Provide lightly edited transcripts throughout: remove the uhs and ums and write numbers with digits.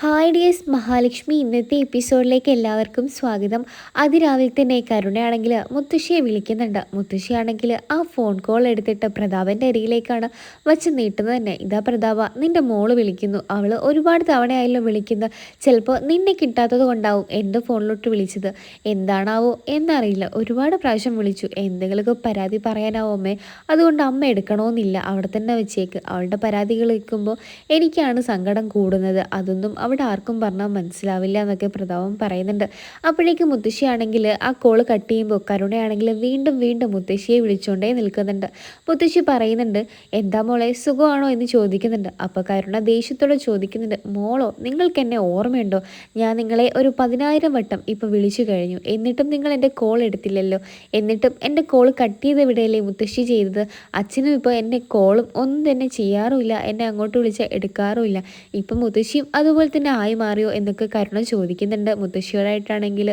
Hi dears, Mahalakshmi ഇന്നത്തെ എപ്പിസോഡിലേക്ക് എല്ലാവർക്കും സ്വാഗതം. അതിരാവിലെ തന്നെ കരുണയാണെങ്കിൽ മുത്തശ്ശിയെ വിളിക്കുന്നുണ്ട്. മുത്തശ്ശിയാണെങ്കിൽ ആ ഫോൺ കോൾ എടുത്തിട്ട് പ്രതാപൻ്റെ അരികിലേക്കാണ് വച്ച് നീട്ടുന്നത് തന്നെ. ഇതാ പ്രതാപ, നിൻ്റെ മോള് വിളിക്കുന്നു. അവൾ ഒരുപാട് തവണയായല്ലോ വിളിക്കുന്നത്. ചിലപ്പോൾ നിന്നെ കിട്ടാത്തത് കൊണ്ടാവും എൻ്റെ ഫോണിലോട്ട് വിളിച്ചത്. എന്താണാവോ എന്നറിയില്ല. ഒരുപാട് പ്രാവശ്യം വിളിച്ചു. എന്തെങ്കിലുമൊക്കെ പരാതി പറയാനാവോ അമ്മേ? അതുകൊണ്ട് അമ്മ എടുക്കണമെന്നില്ല, അവിടെ തന്നെ വെച്ചേക്ക്. അവളുടെ പരാതികൾ കേൾക്കുമ്പോൾ എനിക്കാണ് സങ്കടം കൂടുന്നത്. അതൊന്നും അവിടെ ആർക്കും പറഞ്ഞാൽ മനസ്സിലാവില്ല എന്നൊക്കെ പ്രതാപം പറയുന്നുണ്ട്. അപ്പോഴേക്കും മുത്തശ്ശിയാണെങ്കിൽ ആ കോള് കട്ട് ചെയ്യുമ്പോൾ കരുണയാണെങ്കിൽ വീണ്ടും വീണ്ടും മുത്തശ്ശിയെ വിളിച്ചുകൊണ്ടേ നിൽക്കുന്നുണ്ട്. മുത്തശ്ശി പറയുന്നുണ്ട്, എന്താ മോളെ, സുഖമാണോ എന്ന് ചോദിക്കുന്നുണ്ട്. അപ്പോൾ കരുണ ദേഷ്യത്തോടെ ചോദിക്കുന്നുണ്ട്, മോളോ, നിങ്ങൾക്ക് എന്നെ ഓർമ്മയുണ്ടോ? ഞാൻ നിങ്ങളെ ഒരു 10,000 വട്ടം ഇപ്പോൾ വിളിച്ചു കഴിഞ്ഞു, എന്നിട്ടും നിങ്ങൾ എൻ്റെ കോൾ എടുത്തില്ലല്ലോ. എന്നിട്ടും എൻ്റെ കോൾ കട്ട് ചെയ്ത് വിടയല്ലേ മുത്തശ്ശി ചെയ്തത്. അച്ഛനും ഇപ്പോൾ എന്നെ കോളും ഒന്നും തന്നെ ചെയ്യാറുമില്ല, എന്നെ അങ്ങോട്ട് വിളിച്ച് എടുക്കാറുമില്ല. ഇപ്പം മുത്തശ്ശിയും അതുപോലെ തന്നെ ആയി മാറിയോ എന്നൊക്കെ കരുണ ചോദിക്കുന്നുണ്ട് മുത്തശ്ശിയോടായിട്ടാണെങ്കിൽ.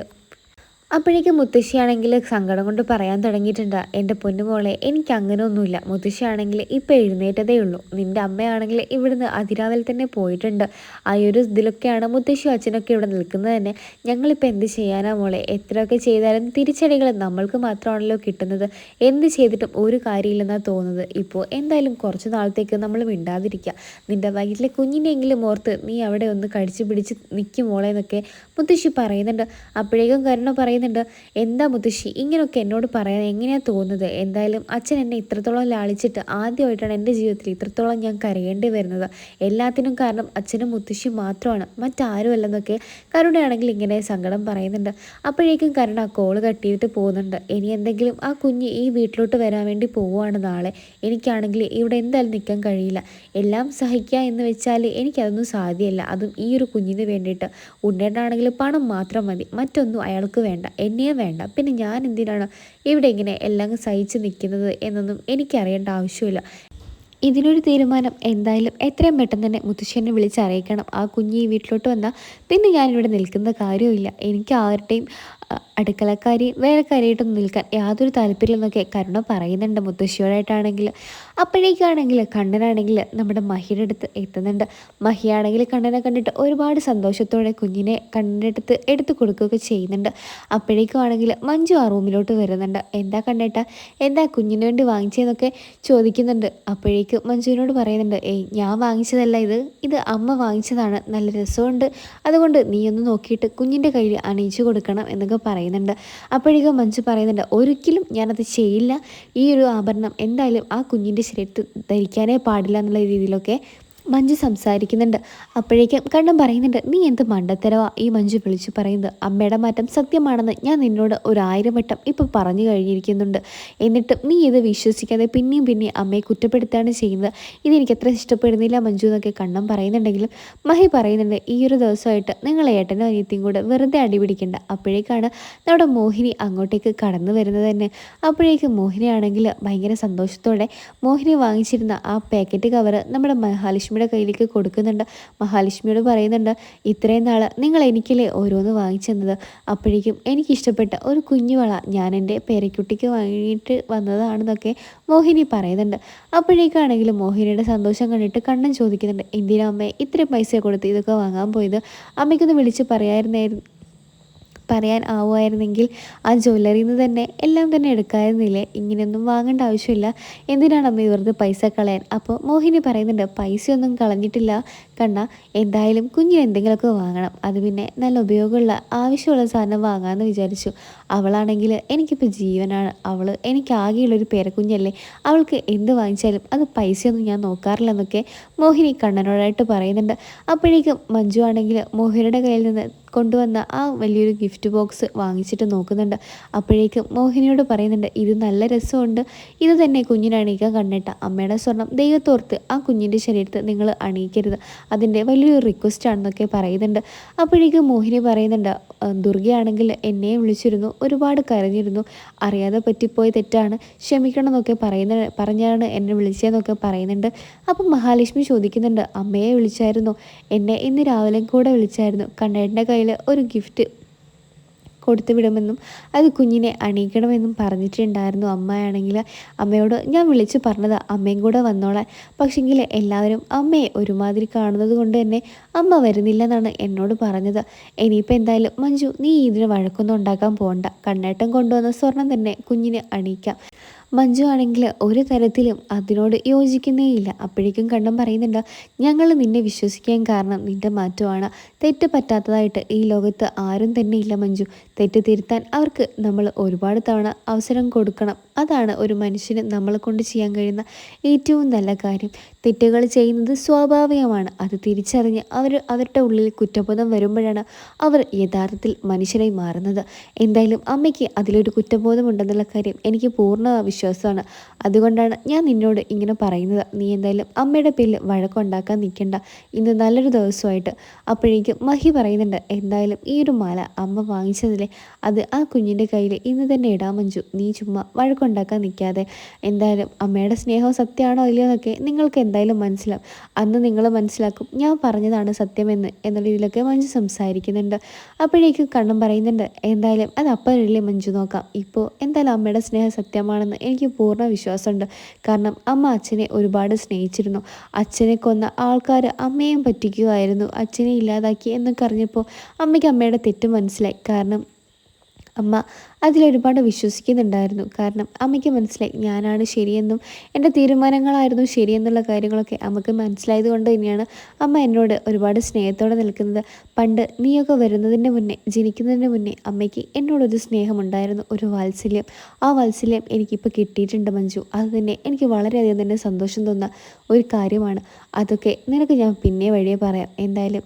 അപ്പോഴേക്കും മുത്തശ്ശിയാണെങ്കിൽ സങ്കടം കൊണ്ട് പറയാൻ തുടങ്ങിയിട്ടുണ്ട്, എൻ്റെ പൊന്നുമോളെ, എനിക്ക് അങ്ങനെ ഒന്നുമില്ല. മുത്തശ്ശിയാണെങ്കിൽ ഇപ്പോൾ എഴുന്നേറ്റതേ ഉള്ളൂ. നിൻ്റെ അമ്മയാണെങ്കിൽ ഇവിടുന്ന് അതിരാവിലെ തന്നെ പോയിട്ടുണ്ട്. ആ ഒരു ഇതിലൊക്കെയാണ് മുത്തശ്ശിയും അച്ഛനൊക്കെ ഇവിടെ നിൽക്കുന്നത് തന്നെ. ഞങ്ങളിപ്പോൾ എന്ത് ചെയ്യാനാ മോളെ? എത്രയൊക്കെ ചെയ്താലും തിരിച്ചടികൾ നമ്മൾക്ക് മാത്രമാണല്ലോ കിട്ടുന്നത്. എന്ത് ചെയ്തിട്ടും ഒരു കാര്യമില്ലെന്നാണ് തോന്നുന്നത്. ഇപ്പോൾ എന്തായാലും കുറച്ച് നാളത്തേക്ക് നമ്മൾ മിണ്ടാതിരിക്കുക. നിൻ്റെ വയറ്റിലെ കുഞ്ഞിനെങ്കിലും ഓർത്ത് നീ അവിടെ ഒന്ന് കടിച്ചു പിടിച്ച് നിൽക്കും മോളെ എന്നൊക്കെ മുത്തശ്ശി പറയുന്നുണ്ട്. അപ്പോഴേക്കും കരുണ പറയുന്നുണ്ട്, എന്താ മുത്തശ്ശി ഇങ്ങനെയൊക്കെ എന്നോട് പറയാൻ എങ്ങനെയാണ് തോന്നുന്നത്? എന്തായാലും അച്ഛൻ എന്നെ ഇത്രത്തോളം ലാളിച്ചിട്ട് ആദ്യമായിട്ടാണ് എൻ്റെ ജീവിതത്തിൽ ഇത്രത്തോളം ഞാൻ കരയേണ്ടി വരുന്നത്. എല്ലാത്തിനും കാരണം അച്ഛനും മുത്തശ്ശി മാത്രമാണ്, മറ്റാരും അല്ലെന്നൊക്കെ കരുണയാണെങ്കിൽ ഇങ്ങനെ സങ്കടം പറയുന്നുണ്ട്. അപ്പോഴേക്കും കരുണ കോള് കട്ട് ചെയ്തിട്ട് പോകുന്നുണ്ട്. ഇനി എന്തെങ്കിലും ആ കുഞ്ഞ് ഈ വീട്ടിലോട്ട് വരാൻ വേണ്ടി പോവുകയാണ് നാളെ. എനിക്കാണെങ്കിൽ ഇവിടെ എന്തായാലും നിൽക്കാൻ കഴിയില്ല. എല്ലാം സഹിക്കുക എന്ന് വെച്ചാൽ എനിക്കതൊന്നും സാധ്യമല്ല. അതും ഈ ഒരു കുഞ്ഞിന് വേണ്ടിയിട്ട്. ഉണ്ണേട്ടനാണെങ്കിൽ പണം മാത്രം മതി, മറ്റൊന്നും അയാൾക്ക് വേണ്ട, എന്നെയും വേണ്ട. പിന്നെ ഞാൻ എന്തിനാണ് ഇവിടെ ഇങ്ങനെ എല്ലാം സഹിച്ച് നിൽക്കുന്നത് എന്നൊന്നും എനിക്കറിയേണ്ട ആവശ്യമില്ല. ഇതിനൊരു തീരുമാനം എന്തായാലും എത്രയും പെട്ടെന്ന് തന്നെ മുത്തശ്ശനെ വിളിച്ചറിയിക്കണം. ആ കുഞ്ഞ് ഈ വീട്ടിലോട്ട് വന്നാൽ പിന്നെ ഞാനിവിടെ നിൽക്കുന്ന കാര്യമില്ല. എനിക്ക് ആരുടെയും അടുക്കളക്കാരി വേലക്കാരിയായിട്ടൊന്നും നിൽക്കാൻ യാതൊരു താല്പര്യമെന്നൊക്കെ കരുണ പറയുന്നുണ്ട് മുത്തശ്ശിയോടായിട്ടാണെങ്കിൽ. അപ്പോഴേക്കാണെങ്കിൽ കണ്ണനാണെങ്കിൽ നമ്മുടെ മഹിയുടെ അടുത്ത് എത്തുന്നുണ്ട്. മഹിയാണെങ്കിൽ കണ്ണനെ കണ്ടിട്ട് ഒരുപാട് സന്തോഷത്തോടെ കുഞ്ഞിനെ കണ്ണൻ്റെ അടുത്ത് എടുത്തു കൊടുക്കുകയൊക്കെ ചെയ്യുന്നുണ്ട്. അപ്പോഴേക്കും ആണെങ്കിൽ മഞ്ജു ആ റൂമിലോട്ട് വരുന്നുണ്ട്. എന്താ കണ്ണേട്ടാ, എന്താ കുഞ്ഞിന് വേണ്ടി വാങ്ങിച്ചതെന്നൊക്കെ ചോദിക്കുന്നുണ്ട്. അപ്പോഴേക്കും മഞ്ജുവിനോട് പറയുന്നുണ്ട്, ഏയ് ഞാൻ വാങ്ങിച്ചതല്ല, ഇത് അമ്മ വാങ്ങിച്ചതാണ്, നല്ല രസമുണ്ട്, അതുകൊണ്ട് നീ ഒന്ന് നോക്കിയിട്ട് കുഞ്ഞിൻ്റെ കയ്യിൽ അണിയിച്ചു കൊടുക്കണം എന്നൊക്കെ പറയുന്നുണ്ട്. അപ്പോഴേക്കും മഞ്ജു പറയുന്നുണ്ട്, ഒരിക്കലും ഞാനത് ചെയ്യില്ല. ഈ ഒരു ആഭരണം എന്തായാലും ആ കുഞ്ഞിൻ്റെ ശരീരത്തിൽ ധരിക്കാനേ പാടില്ല എന്നുള്ള രീതിയിലൊക്കെ മഞ്ജു സംസാരിക്കുന്നുണ്ട്. അപ്പോഴേക്കും കണ്ണൻ പറയുന്നുണ്ട്, നീ എന്ത് മണ്ടത്തരവാ ഈ മഞ്ജു വിളിച്ചു പറയുന്നത്? അമ്മയുടെ മാറ്റം സത്യമാണെന്ന് ഞാൻ നിന്നോട് 1000 വട്ടം ഇപ്പോൾ പറഞ്ഞു കഴിഞ്ഞിരിക്കുന്നുണ്ട്. എന്നിട്ടും നീ ഇത് വിശ്വസിക്കാതെ പിന്നെയും പിന്നെയും അമ്മയെ കുറ്റപ്പെടുത്തുകയാണ് ചെയ്യുന്നത്. ഇതെനിക്ക് അത്ര ഇഷ്ടപ്പെടുന്നില്ല മഞ്ജു എന്നൊക്കെ കണ്ണൻ പറയുന്നുണ്ടെങ്കിലും മഹി പറയുന്നുണ്ട്, ഈ ഒരു ദിവസമായിട്ട് നിങ്ങൾ ഏട്ടനും അനിയത്തിയും കൂടെ വെറുതെ അടിപിടിക്കണ്ട. അപ്പോഴേക്കാണ് നമ്മുടെ മോഹിനി അങ്ങോട്ടേക്ക് കടന്നു വരുന്നത് തന്നെ. അപ്പോഴേക്കും മോഹിനിയാണെങ്കിൽ ഭയങ്കര സന്തോഷത്തോടെ മോഹിനി വാങ്ങിച്ചിരുന്ന ആ പാക്കറ്റ് കവറ് നമ്മുടെ മഹാലക്ഷ്മിയുടെ കയ്യിലേക്ക് കൊടുക്കുന്നുണ്ട്. മഹാലക്ഷ്മിയോട് പറയുന്നുണ്ട്, ഇത്രയും നാൾ നിങ്ങൾ എനിക്കല്ലേ ഓരോന്ന് വാങ്ങിച്ചു തന്നത്. അപ്പോഴേക്കും എനിക്കിഷ്ടപ്പെട്ട ഒരു കുഞ്ഞുവള ഞാൻ എൻ്റെ പേരക്കുട്ടിക്ക് വാങ്ങിയിട്ട് വന്നതാണെന്നൊക്കെ മോഹിനി പറയുന്നുണ്ട്. അപ്പോഴേക്കാണെങ്കിലും മോഹിനിയുടെ സന്തോഷം കണ്ടിട്ട് കണ്ണൻ ചോദിക്കുന്നുണ്ട്, എന്തിനാ അമ്മേ ഇത്രയും പൈസ കൊടുത്ത് ഇതൊക്കെ വാങ്ങാൻ പോയത്? അമ്മയ്ക്കൊന്ന് വിളിച്ച് പറയാൻ ആവുമായിരുന്നെങ്കിൽ ആ ജ്വല്ലറിയിൽ നിന്ന് തന്നെ എല്ലാം തന്നെ എടുക്കാമായിരുന്നില്ലേ? ഇങ്ങനെയൊന്നും വാങ്ങേണ്ട ആവശ്യമില്ല, എന്തിനാണ് അമ്മ വെറുതെ പൈസ കളയാൻ? അപ്പോൾ മോഹിനി പറയുന്നുണ്ട്, പൈസയൊന്നും കളഞ്ഞിട്ടില്ല കണ്ണ, എന്തായാലും കുഞ്ഞിന് എന്തെങ്കിലുമൊക്കെ വാങ്ങണം. അത് പിന്നെ നല്ല ഉപയോഗമുള്ള ആവശ്യമുള്ള സാധനം വാങ്ങാമെന്ന് വിചാരിച്ചു. അവളാണെങ്കിൽ എനിക്കിപ്പോൾ ജീവനാണ്. അവൾ എനിക്ക് ആകെയുള്ളൊരു പേരക്കുഞ്ഞല്ലേ. അവൾക്ക് എന്ത് വാങ്ങിച്ചാലും അത് പൈസയൊന്നും ഞാൻ നോക്കാറില്ലെന്നൊക്കെ മോഹിനി കണ്ണനോടായിട്ട് പറയുന്നുണ്ട്. അപ്പോഴേക്കും മഞ്ജു ആണെങ്കിൽ മോഹിനിയുടെ കയ്യിൽ നിന്ന് കൊണ്ടുവന്ന ആ വലിയൊരു ഗിഫ്റ്റ് ബോക്സ് വാങ്ങിച്ചിട്ട് നോക്കുന്നുണ്ട്. അപ്പോഴേക്കും മോഹിനിയോട് പറയുന്നുണ്ട്, ഇത് നല്ല രസമുണ്ട്, ഇത് തന്നെ കുഞ്ഞിനെ അണിയിക്കാൻ കണ്ടിട്ട. അമ്മയുടെ സ്വർണം ദൈവത്തോർത്ത് ആ കുഞ്ഞിൻ്റെ ശരീരത്ത് നിങ്ങൾ അണിയിക്കരുത്, അതിൻ്റെ വലിയൊരു റിക്വസ്റ്റ് ആണെന്നൊക്കെ പറയുന്നുണ്ട്. അപ്പോഴേക്കും മോഹിനി പറയുന്നുണ്ട്, ദുർഗയാണെങ്കിൽ എന്നെ വിളിച്ചിരുന്നു, ഒരുപാട് കരഞ്ഞിരുന്നു, അറിയാതെ പറ്റിപ്പോയി തെറ്റാണ്, ക്ഷമിക്കണം എന്നൊക്കെ പറഞ്ഞാണ് എന്നെ വിളിച്ചതെന്നൊക്കെ പറയുന്നുണ്ട്. അപ്പം മഹാലക്ഷ്മി ചോദിക്കുന്നുണ്ട്, അമ്മയെ വിളിച്ചായിരുന്നു, എന്നെ ഇന്ന് രാവിലെ കൂടെ വിളിച്ചായിരുന്നു, കണ്ണേട്ടൻ്റെ കയ്യിൽ ഒരു ഗിഫ്റ്റ് കൊടുത്തു വിടുമെന്നും അത് കുഞ്ഞിനെ അണിയിക്കണമെന്നും പറഞ്ഞിട്ടുണ്ടായിരുന്നു. അമ്മയാണെങ്കിൽ അമ്മയോട് ഞാൻ വിളിച്ച് പറഞ്ഞത് അമ്മയും കൂടെ വന്നോളാൻ. പക്ഷെങ്കിൽ എല്ലാവരും അമ്മയെ ഒരുമാതിരി കാണുന്നത് കൊണ്ട് തന്നെ അമ്മ വരുന്നില്ലെന്നാണ് എന്നോട് പറഞ്ഞത്. ഇനിയിപ്പോൾ എന്തായാലും മഞ്ജു നീ ഇതിന് വഴക്കൊന്നും ഉണ്ടാക്കാൻ പോകണ്ട. കണ്ണേട്ടൻ കൊണ്ടുവന്ന സ്വർണം തന്നെ കുഞ്ഞിനെ അണിയിക്കാം. മഞ്ജു ആണെങ്കിൽ ഒരു തരത്തിലും അതിനോട് യോജിക്കുന്നേയില്ല. അപ്പോഴേക്കും കണ്ണൻ പറയുന്നുണ്ട്, ഞങ്ങൾ നിന്നെ വിശ്വസിക്കാൻ കാരണം നിൻ്റെ മാറ്റമാണ്. തെറ്റ് പറ്റാത്തതായിട്ട് ഈ ലോകത്ത് ആരും തന്നെ ഇല്ല മഞ്ജു. തെറ്റ് തിരുത്താൻ അവർക്ക് നമ്മൾ ഒരുപാട് തവണ അവസരം കൊടുക്കണം. അതാണ് ഒരു മനുഷ്യന് നമ്മളെ കൊണ്ട് ചെയ്യാൻ കഴിയുന്ന ഏറ്റവും നല്ല കാര്യം. തെറ്റുകൾ ചെയ്യുന്നത് സ്വാഭാവികമാണ്. അത് തിരിച്ചറിഞ്ഞ് അവരുടെ ഉള്ളിൽ കുറ്റബോധം വരുമ്പോഴാണ് അവർ യഥാർത്ഥത്തിൽ മനുഷ്യരായി മാറുന്നത്. എന്തായാലും അമ്മയ്ക്ക് അതിലൊരു കുറ്റബോധമുണ്ടെന്നുള്ള കാര്യം എനിക്ക് പൂർണ്ണ വിശ്വാസമാണ്. അതുകൊണ്ടാണ് ഞാൻ നിന്നോട് ഇങ്ങനെ പറയുന്നത്. നീ എന്തായാലും അമ്മയുടെ പേരിൽ വഴക്കുണ്ടാക്കാൻ നിൽക്കണ്ട. ഇന്ന് നല്ലൊരു ദിവസമായിട്ട്. അപ്പോഴേക്കും മഹി പറയുന്നുണ്ട്, എന്തായാലും ഈ ഒരു മാല അമ്മ വാങ്ങിച്ചതിലെ അത് ആ കുഞ്ഞിൻ്റെ കയ്യിൽ ഇന്ന് തന്നെ ഇടാൻ മഞ്ജു. നീ ചുമ്മാ വഴക്കുണ്ടാക്കാൻ നിൽക്കാതെ. എന്തായാലും അമ്മയുടെ സ്നേഹം സത്യമാണോ ഇല്ലയോ എന്നൊക്കെ നിങ്ങൾക്ക് എന്തായാലും മനസ്സിലാവും. അന്ന് നിങ്ങൾ മനസ്സിലാക്കും ഞാൻ പറഞ്ഞതാണ് സത്യമെന്ന് എന്നുള്ള രീതിയിലൊക്കെ മഞ്ജു സംസാരിക്കുന്നുണ്ട്. അപ്പോഴേക്കും കണ്ണൻ പറയുന്നുണ്ട്, എന്തായാലും അത് അപ്പോഴല്ലേ മഞ്ജു നോക്കാം. ഇപ്പോൾ എന്തായാലും അമ്മയുടെ സ്നേഹം സത്യമാണെന്ന് എനിക്ക് പൂർണ്ണ വിശ്വാസമുണ്ട്. കാരണം അമ്മ അച്ഛനെ ഒരുപാട് സ്നേഹിച്ചിരുന്നു. അച്ഛനെ കൊന്ന ആൾക്കാർ അമ്മയെയും പറ്റിക്കുമായിരുന്നു. അച്ഛനെ ഇല്ലാതാക്കി എന്നൊക്കെ അറിഞ്ഞപ്പോൾ അമ്മയ്ക്ക് അമ്മയുടെ തെറ്റ് മനസ്സിലായി. കാരണം അമ്മ അതിലൊരുപാട് വിശ്വസിക്കുന്നുണ്ടായിരുന്നു. കാരണം അമ്മയ്ക്ക് മനസ്സിലായി ഞാനാണ് ശരിയെന്നും എൻ്റെ തീരുമാനങ്ങളായിരുന്നു ശരിയെന്നുള്ള കാര്യങ്ങളൊക്കെ അമ്മയ്ക്ക് മനസ്സിലായത് കൊണ്ട് തന്നെയാണ് അമ്മ എന്നോട് ഒരുപാട് സ്നേഹത്തോടെ നിൽക്കുന്നത്. പണ്ട് നീയൊക്കെ വരുന്നതിൻ്റെ മുന്നേ, ജനിക്കുന്നതിന് മുന്നേ അമ്മയ്ക്ക് എന്നോടൊരു സ്നേഹമുണ്ടായിരുന്നു, ഒരു വാത്സല്യം. ആ വാത്സല്യം എനിക്കിപ്പോൾ കിട്ടിയിട്ടുണ്ട് മഞ്ജു. അത് തന്നെ എനിക്ക് വളരെയധികം തന്നെ സന്തോഷം തോന്നുന്ന ഒരു കാര്യമാണ്. അതൊക്കെ നിനക്ക് ഞാൻ പിന്നെ വഴിയെ പറയാം. എന്തായാലും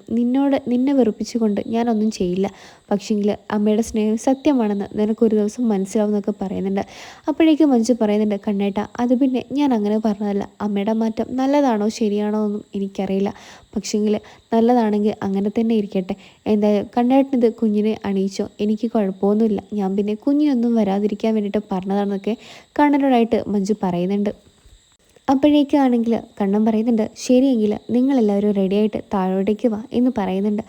നിന്നെ വെറുപ്പിച്ചുകൊണ്ട് ഞാനൊന്നും ചെയ്യില്ല. പക്ഷെങ്കിൽ അമ്മയുടെ സ്നേഹം സത്യമാണെന്ന് നിനക്കൊരു ദിവസം മനസ്സിലാവും എന്നൊക്കെ പറയുന്നുണ്ട്. അപ്പോഴേക്കും മഞ്ജു പറയുന്നുണ്ട്, കണ്ണേട്ട അത് പിന്നെ ഞാൻ അങ്ങനെ പറഞ്ഞതല്ല. അമ്മയുടെ മാറ്റം നല്ലതാണോ ശരിയാണോ എന്നും എനിക്കറിയില്ല. പക്ഷെങ്കിൽ നല്ലതാണെങ്കിൽ അങ്ങനെ തന്നെ ഇരിക്കട്ടെ. എന്തായാലും കണ്ണേട്ടനിത് കുഞ്ഞിനെ അണിയിച്ചോ, എനിക്ക് കുഴപ്പമൊന്നുമില്ല. ഞാൻ പിന്നെ കുഞ്ഞിനൊന്നും വരാതിരിക്കാൻ വേണ്ടിയിട്ട് പറഞ്ഞതാണെന്നൊക്കെ കണ്ണനോടായിട്ട് മഞ്ജു പറയുന്നുണ്ട്. അപ്പോഴേക്കാണെങ്കിൽ കണ്ണൻ പറയുന്നുണ്ട്, ശരിയെങ്കിൽ നിങ്ങളെല്ലാവരും റെഡിയായിട്ട് താഴോട്ടേക്ക് വാ എന്ന് പറയുന്നുണ്ട്.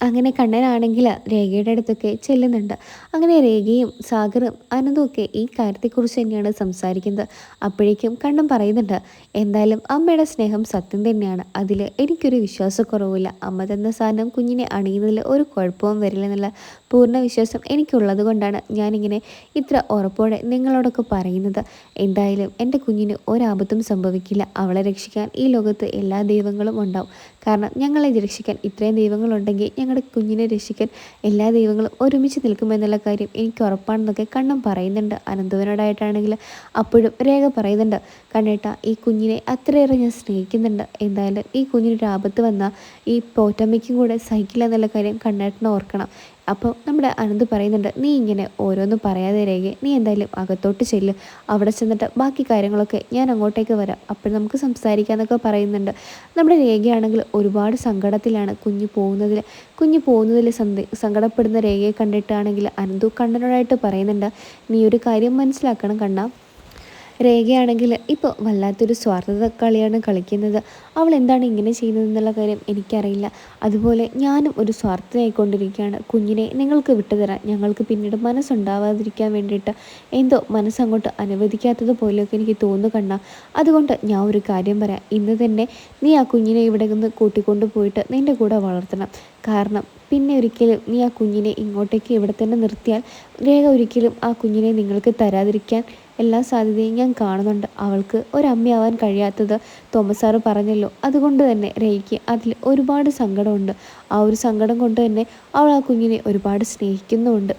അങ്ങനെ കണ്ണനാണെങ്കിൽ രേഖയുടെ അടുത്തൊക്കെ ചെല്ലുന്നുണ്ട്. അങ്ങനെ രേഖയും സാഗറും അനന്തും ഒക്കെ ഈ കാര്യത്തെക്കുറിച്ച് തന്നെയാണ് സംസാരിക്കുന്നത്. അപ്പോഴേക്കും കണ്ണൻ പറയുന്നുണ്ട്, എന്തായാലും അമ്മയുടെ സ്നേഹം സത്യം തന്നെയാണ്. അതിൽ എനിക്കൊരു വിശ്വാസക്കുറവില്ല. അമ്മ തന്ന സാധനം കുഞ്ഞിനെ അണിയുന്നതിൽ ഒരു കുഴപ്പവും വരില്ലെന്നുള്ള പൂർണ്ണ വിശ്വാസം എനിക്കുള്ളത് കൊണ്ടാണ് ഞാനിങ്ങനെ ഇത്ര ഉറപ്പോടെ നിങ്ങളോടൊക്കെ പറയുന്നത്. എന്തായാലും എൻ്റെ കുഞ്ഞിന് ഒരാപത്തും സംഭവിക്കില്ല. അവളെ രക്ഷിക്കാൻ ഈ ലോകത്ത് എല്ലാ ദൈവങ്ങളും ഉണ്ടാവും. കാരണം ഞങ്ങളെ രക്ഷിക്കാൻ ഇത്രയും ദൈവങ്ങളുണ്ടെങ്കിൽ ഞങ്ങളുടെ കുഞ്ഞിനെ രക്ഷിക്കാൻ എല്ലാ ദൈവങ്ങളും ഒരുമിച്ച് നിൽക്കുമെന്നുള്ള കാര്യം എനിക്ക് ഉറപ്പാണെന്നൊക്കെ കണ്ണൻ പറയുന്നുണ്ട്. അനന്തുവിനോടായിട്ടാണെങ്കിൽ അപ്പോഴും രേഖ പറയുന്നുണ്ട്, കണ്ണേട്ട ഈ കുഞ്ഞിനെ അത്രയേറെ ഞാൻ സ്നേഹിക്കുന്നുണ്ട്. എന്തായാലും ഈ കുഞ്ഞിനൊരു ആപത്ത് വന്നാൽ ഈ പോറ്റമ്മയ്ക്കും കൂടെ സഹിക്കില്ല എന്നുള്ള കാര്യം കണ്ണേട്ടനെ ഓർക്കണം. അപ്പോൾ നമ്മുടെ അനന്ത് പറയുന്നുണ്ട്, നീ ഇങ്ങനെ ഓരോന്നും പറയാതെ രേഖ, നീ എന്തായാലും അകത്തോട്ട് ചെല്ല്. അവിടെ ചെന്നിട്ട് ബാക്കി കാര്യങ്ങളൊക്കെ ഞാൻ അങ്ങോട്ടേക്ക് വരാം, അപ്പോൾ നമുക്ക് സംസാരിക്കാമെന്നൊക്കെ പറയുന്നുണ്ട്. നമ്മുടെ രേഖയാണെങ്കിൽ ഒരുപാട് സങ്കടത്തിലാണ് കുഞ്ഞ് പോകുന്നതിൽ സങ്കടപ്പെടുന്ന രേഖയെ കണ്ടിട്ടാണെങ്കിൽ അനന്തു കണ്ണനോടായിട്ട് പറയുന്നുണ്ട്, നീ ഒരു കാര്യം മനസ്സിലാക്കണം കണ്ണ. രേഖയാണെങ്കിൽ ഇപ്പോൾ വല്ലാത്തൊരു സ്വാർത്ഥത കളിയാണ് കളിക്കുന്നത്. അവൾ എന്താണ് ഇങ്ങനെ ചെയ്യുന്നതെന്നുള്ള കാര്യം എനിക്കറിയില്ല. അതുപോലെ ഞാനും ഒരു സ്വാർത്ഥനായിക്കൊണ്ടിരിക്കുകയാണ്. കുഞ്ഞിനെ നിങ്ങൾക്ക് വിട്ടുതരാൻ ഞങ്ങൾക്ക് പിന്നീട് മനസ്സുണ്ടാവാതിരിക്കാൻ വേണ്ടിയിട്ട് എന്തോ മനസ്സങ്ങോട്ട് അനുവദിക്കാത്തത് പോലെയൊക്കെ എനിക്ക് തോന്നുന്നു കണ്ണ. അതുകൊണ്ട് ഞാൻ ഒരു കാര്യം പറയാം. ഇന്ന് തന്നെ നീ ആ കുഞ്ഞിനെ ഇവിടെ നിന്ന് കൂട്ടിക്കൊണ്ട് പോയിട്ട് നിൻ്റെ കൂടെ വളർത്തണം. കാരണം പിന്നെ ഒരിക്കലും നീ ആ കുഞ്ഞിനെ ഇങ്ങോട്ടേക്ക് ഇവിടെ തന്നെ നിർത്തിയാൽ രേഖ ഒരിക്കലും ആ കുഞ്ഞിനെ നിങ്ങൾക്ക് തരാതിരിക്കാൻ എല്ലാ സാധ്യതയും ഞാൻ കാണുന്നുണ്ട്. അവൾക്ക് ഒരമ്മയാവാൻ കഴിയാത്തത് തോമസ് സാറ് പറഞ്ഞല്ലോ. അതുകൊണ്ട് തന്നെ രേഖയ്ക്ക് അതിൽ ഒരുപാട് സങ്കടമുണ്ട്. ആ ഒരു സങ്കടം കൊണ്ട് തന്നെ അവൾ ആ കുഞ്ഞിനെ ഒരുപാട് സ്നേഹിക്കുന്നുമുണ്ട്.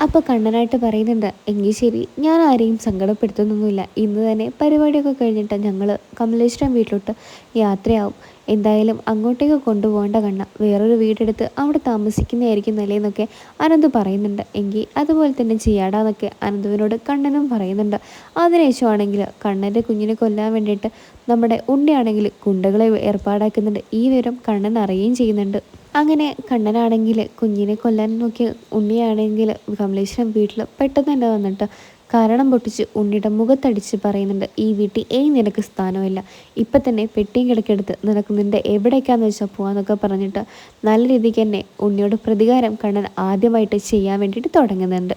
അപ്പോൾ കണ്ണനായിട്ട് പറയുന്നുണ്ട്, എങ്കിൽ ശരി, ഞാൻ ആരെയും സങ്കടപ്പെടുത്തുന്നൊന്നുമില്ല. ഇന്ന് തന്നെ പരിപാടിയൊക്കെ കഴിഞ്ഞിട്ട് ഞങ്ങൾ കമലേശ്വരം വീട്ടിലോട്ട് യാത്രയാവും. എന്തായാലും അങ്ങോട്ടേക്ക് കൊണ്ടുപോകേണ്ട കണ്ണ, വേറൊരു വീടെടുത്ത് അവിടെ താമസിക്കുന്നതായിരിക്കും നല്ലതെന്നൊക്കെ അനന്ത് പറയുന്നുണ്ട്. എങ്കിൽ അതുപോലെ തന്നെ ചെയ്യാടാന്നൊക്കെ അനന്തുവിനോട് കണ്ണനും പറയുന്നുണ്ട്. അതിനുശേഷമാണെങ്കിൽ കണ്ണൻ്റെ കുഞ്ഞിനെ കൊല്ലാൻ വേണ്ടിയിട്ട് നമ്മുടെ ഉണ്ണിയാണെങ്കിൽ ഗുണ്ടകളെ ഏർപ്പാടാക്കുന്നുണ്ട്. ഈ വിവരം കണ്ണൻ അറിയുകയും ചെയ്യുന്നുണ്ട്. അങ്ങനെ കണ്ണനാണെങ്കിൽ കുഞ്ഞിനെ കൊല്ലാൻ നോക്കിയ ഉണ്ണിയാണെങ്കിൽ കമലേശ്വരം വീട്ടിൽ പെട്ടെന്ന് തന്നെ വന്നിട്ട് കാരണം പൊട്ടിച്ച് ഉണ്ണിയുടെ മുഖത്തടിച്ച് പറയുന്നുണ്ട്, ഈ വീട്ടിൽ നിനക്ക് സ്ഥാനമില്ല, ഇപ്പം തന്നെ പെട്ടിയും കിടക്കെടുത്ത് നിനക്ക് നിൻ്റെ എവിടേക്കാന്ന് വെച്ചാൽ പോവാന്നൊക്കെ പറഞ്ഞിട്ട് നല്ല രീതിക്ക് തന്നെ ഉണ്ണിയോട് പ്രതികാരം കണ്ണൻ ആദ്യമായിട്ട് ചെയ്യാൻ വേണ്ടിയിട്ട് തുടങ്ങുന്നുണ്ട്.